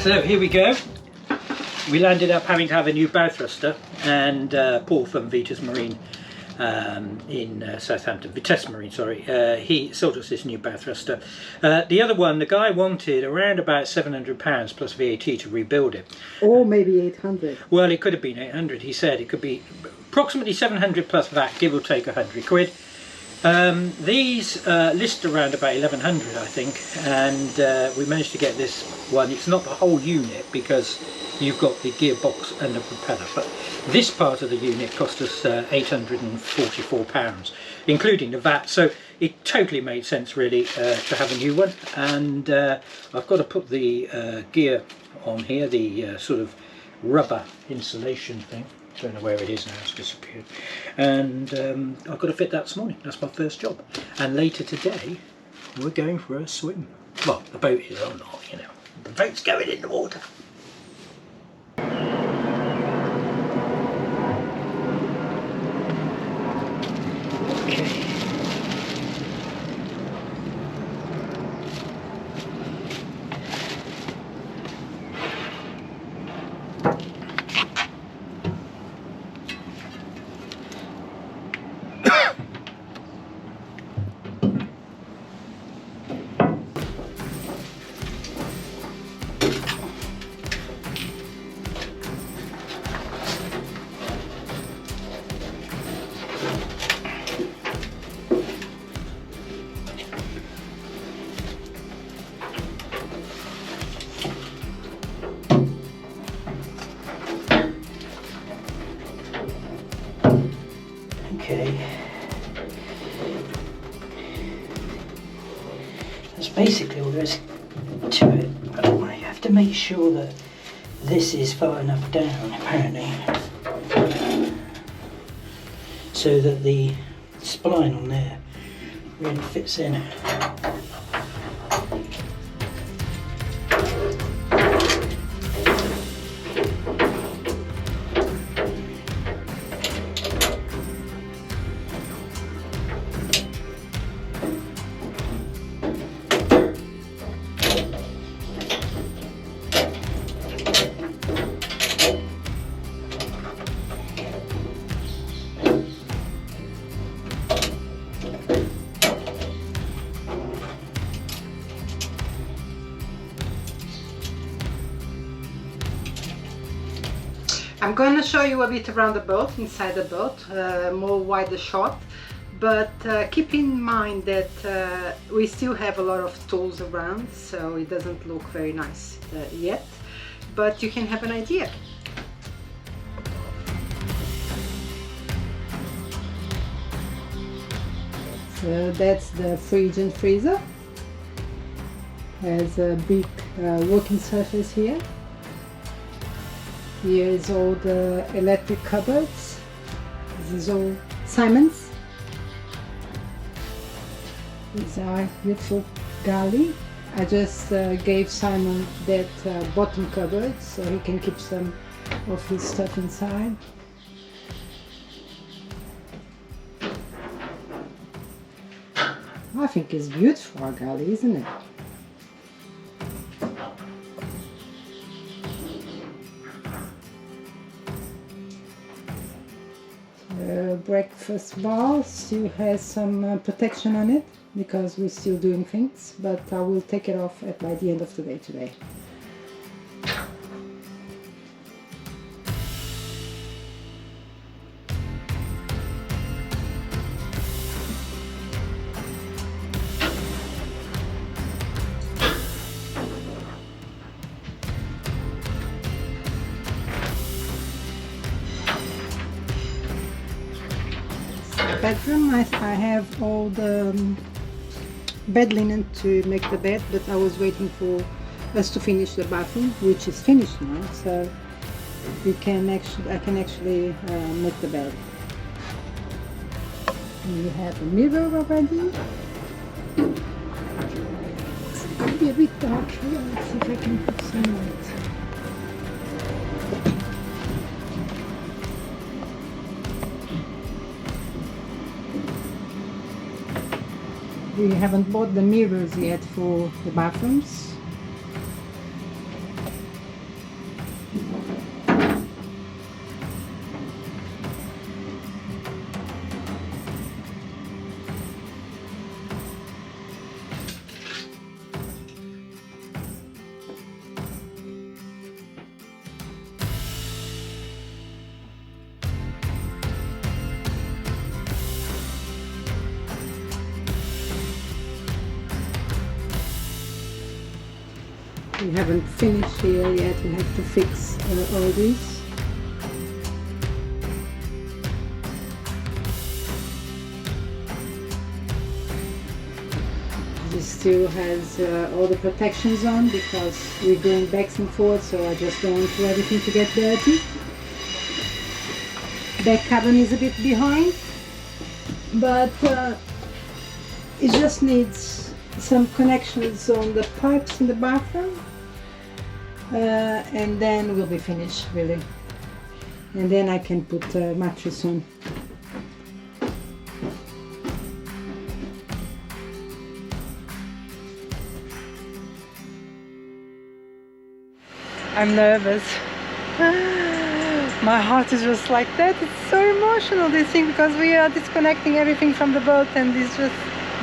So here we go. We landed up having to have a new bow thruster, and Paul from Vitas Marine in Southampton, Vitesse Marine, sorry, he sold us this new bow thruster. The other one, the guy wanted around about £700 plus VAT to rebuild it. Or maybe 800. Well, it could have been 800, he said. It could be approximately 700 plus VAT, give or take 100 quid. These list around about 1100, I think, and we managed to get this one. It's not the whole unit because you've got the gearbox and the propeller, but this part of the unit cost us £844, including the VAT, so it totally made sense really to have a new one. And I've got to put the gear on here, the sort of rubber insulation thing. Don't know where it is now, it's disappeared. And I've got to fit that this morning. That's my first job. And later today, we're going for a swim. Well, the boat is or not, you know. The boat's going in the water. Okay. Okay, that's basically all there is to it, but I have to make sure that this is far enough down apparently so that the spline on there really fits in. I'm going to show you a bit around the boat, inside the boat, more wider shot, but keep in mind that we still have a lot of tools around, so it doesn't look very nice yet, but you can have an idea. So that's the fridge and freezer. Has a big working surface here. Here is all the electric cupboards. This is all Simon's. These are beautiful galley. I just gave Simon that bottom cupboard so he can keep some of his stuff inside. I think it's beautiful, our galley, isn't it? Breakfast bar still has some protection on it because we're still doing things, but I will take it off by the end of the day today. Bedroom, I have all the bed linen to make the bed, but I was waiting for us to finish the bathroom, which is finished now, so I can actually make the bed. We have a mirror already. It's going to be a bit dark here. Let's see if I can put some light. We haven't bought the mirrors yet for the bathrooms. We haven't finished here yet. We have to fix all these. This still has all the protections on because we're going back and forth, so I just don't want everything to get dirty. Back cabin is a bit behind, but it just needs some connections on the pipes in the bathroom, and then we'll be finished really. And then I can put a mattress on. I'm nervous. My heart is just like that. It's so emotional, this thing, because we are disconnecting everything from the boat and it's just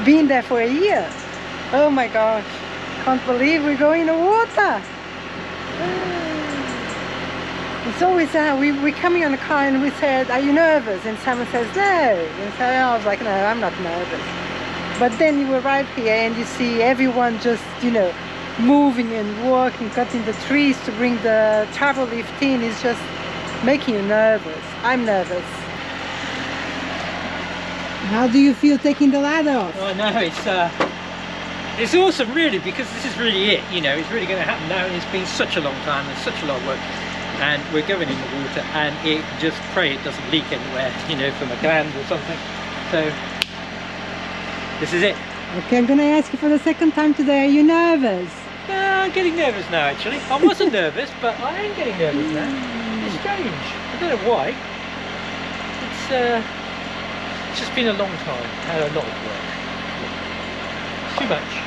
been there for a year. Oh my gosh, can't believe we're going in the water. It's always we're coming on the car and we said, are you nervous? And Simon says no. And so I was like, no, I'm not nervous. But then you arrive here and you see everyone just, you know, moving and walking, cutting the trees to bring the travel lift in. Is just making you nervous. I'm nervous. How do you feel taking the ladder off? Oh no, it's awesome really, because this is really it, you know, it's really going to happen now, and it's been such a long time and such a lot of work, and we're going in the water, and it just pray it doesn't leak anywhere, you know, from a gland or something. So this is it. Okay, I'm going to ask you for the second time today, are you nervous? I'm getting nervous now actually. I wasn't nervous, but I am getting nervous now. It's strange. I don't know why. It's just been a long time and a lot of work. Too much.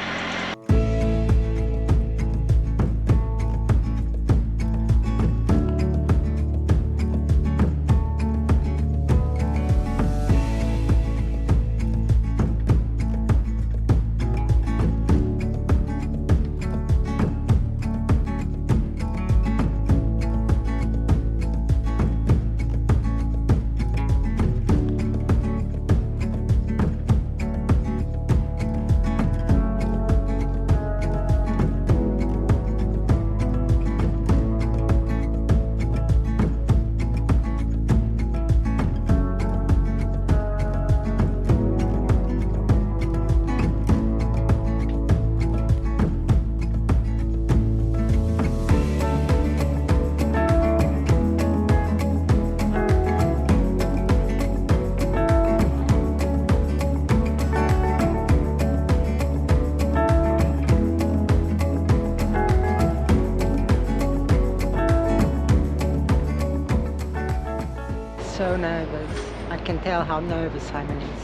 So nervous. I can tell how nervous Simon is.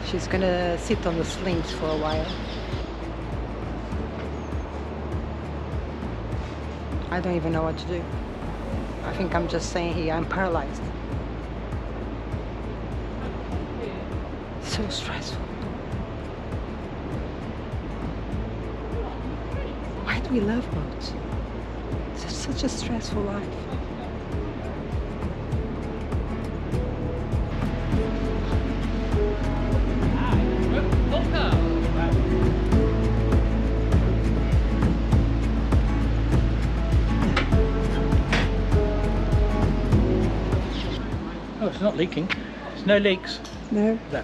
She's gonna sit on the slings for a while. I don't even know what to do. I think I'm just saying here, I'm paralyzed. So stressful. Why do we love boats? It's such a stressful life. Oh, it's not leaking. There's no leaks. No. No.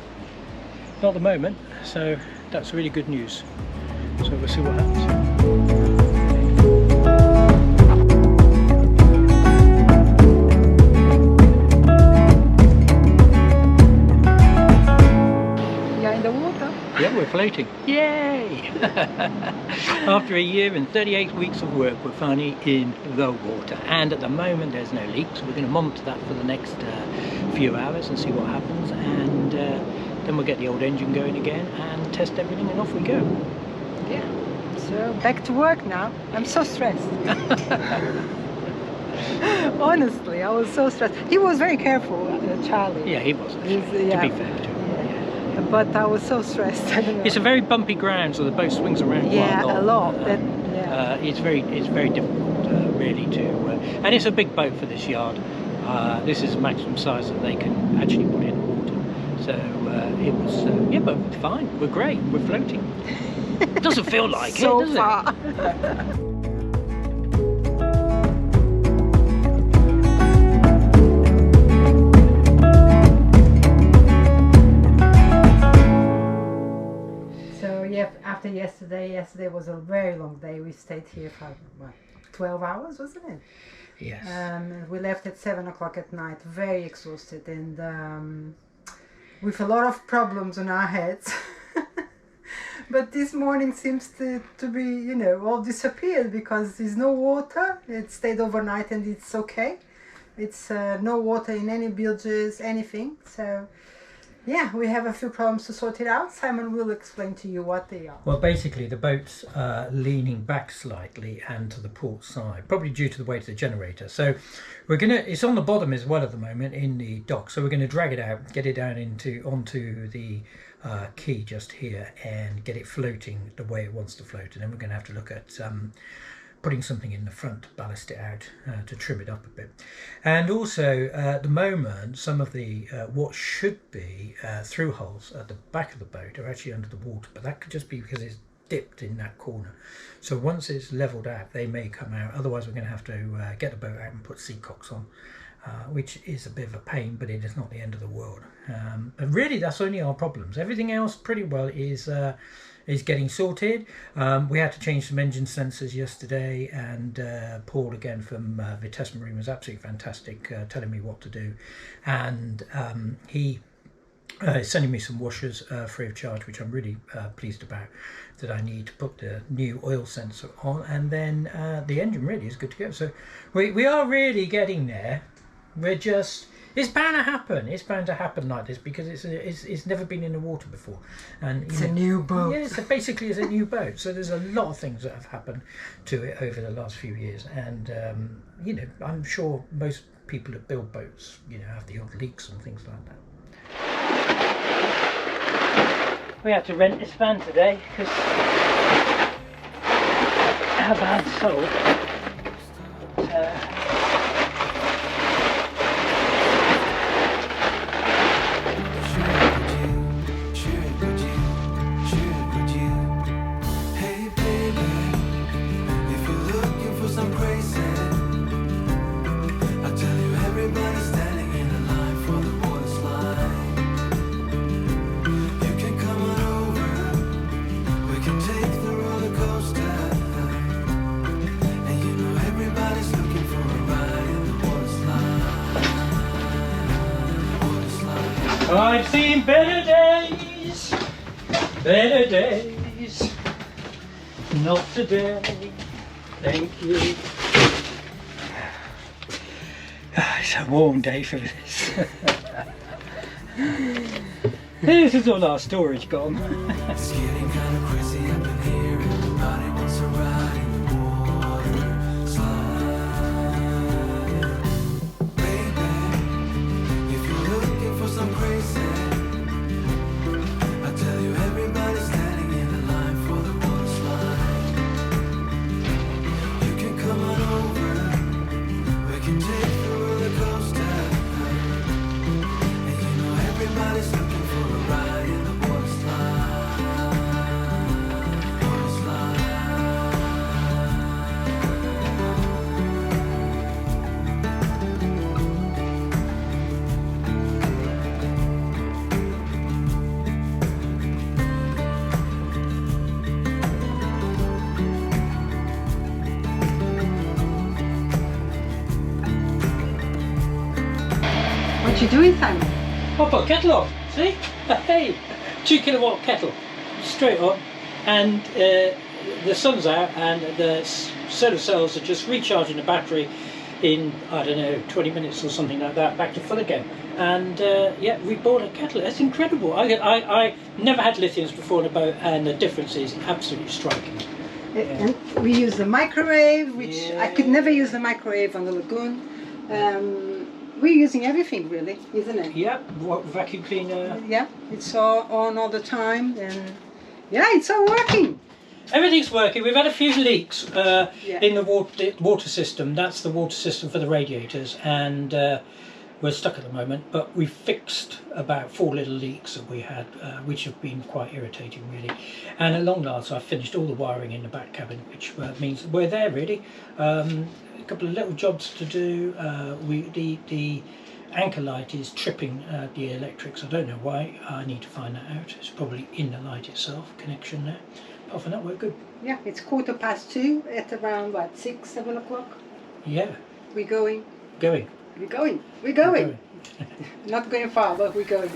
Not at the moment, so that's really good news. So we'll see what happens. Yeah, we're floating. Yay! After a year and 38 weeks of work, we're finally in the water. And at the moment, there's no leaks. We're going to monitor that for the next few hours and see what happens. And then we'll get the old engine going again and test everything, and off we go. Yeah. So back to work now. I'm so stressed. Honestly, I was so stressed. He was very careful, Charlie. Yeah, he was. To be fair to him. But I was so stressed. I don't know. It's a very bumpy ground, so the boat swings around quite a lot. It's very difficult, really, to. And it's a big boat for this yard. This is the maximum size that they can actually put in the water. So it was, yeah, but fine. We're great. We're floating. It doesn't feel like so it, does far. it? After yesterday was a very long day. We stayed here for what, 12 hours, wasn't it? Yes. We left at 7 o'clock at night, very exhausted and with a lot of problems on our heads. But this morning seems to be, you know, all disappeared because there's no water. It stayed overnight and it's okay. It's no water in any bilges, anything. So yeah, we have a few problems to sort it out. Simon will explain to you what they are. Well, basically the boat's leaning back slightly and to the port side, probably due to the weight of the generator. So we're gonna, it's on the bottom as well at the moment in the dock. So we're going to drag it out, get it down onto the quay just here and get it floating the way it wants to float. And then we're going to have to look at putting something in the front to ballast it out to trim it up a bit. And also at the moment some of the what should be through holes at the back of the boat are actually under the water, but that could just be because it's dipped in that corner. So once it's leveled out they may come out, otherwise we're going to have to get the boat out and put seacocks on, which is a bit of a pain, but it is not the end of the world. And really that's only our problems. Everything else pretty well is getting sorted. We had to change some engine sensors yesterday, and Paul again from Vitesse Marine was absolutely fantastic, telling me what to do, and he is sending me some washers free of charge, which I'm really pleased about, that I need to put the new oil sensor on, and then the engine really is good to go. So we are really getting there. We're just, it's bound to happen. It's bound to happen like this because it's never been in the water before, and it's a new boat. Yeah, so basically it's a new boat. So there's a lot of things that have happened to it over the last few years, and you know, I'm sure most people that build boats, you know, have the odd leaks and things like that. We had to rent this van today because our van sold. I've seen better days, not today, thank you. It's a warm day for this. This is all our storage gone. It's getting kind of crazy up in here, everybody wants to ride in the water slide. Baby, if you're looking for some crazy, I tell you everybody's standing in the line for the water slide. You can come on over, we can take the roller coaster, and you know everybody's looking for a ride in the water slide. Water slide. What you doing, Simon? I put a kettle on, see? Hey, 2 kilowatt kettle, straight on, and the sun's out and the solar cells are just recharging the battery in, I don't know, 20 minutes or something like that, back to full again. And yeah, we bought a kettle. It's incredible. I never had lithiums before in a boat, and the difference is absolutely striking. Yeah. And we use the microwave, which I could never use the microwave on the lagoon. We're using everything really, isn't it? Yeah, what, vacuum cleaner. Yeah, it's all on all the time, and yeah, it's all working. Everything's working. We've had a few leaks in the water system. That's the water system for the radiators, and we're stuck at the moment, but we've fixed about 4 little leaks that we had, which have been quite irritating really. And at long last I've finished all the wiring in the back cabin, which means we're there really. A couple of little jobs to do. The anchor light is tripping the electrics. I don't know why. I need to find that out. It's probably in the light itself, connection there. Apart from that, we're good. Yeah, it's 2:15 at around what, 6, 7 o'clock? Yeah. We're going. Going. We're going. We're going. Not going far, but we're going.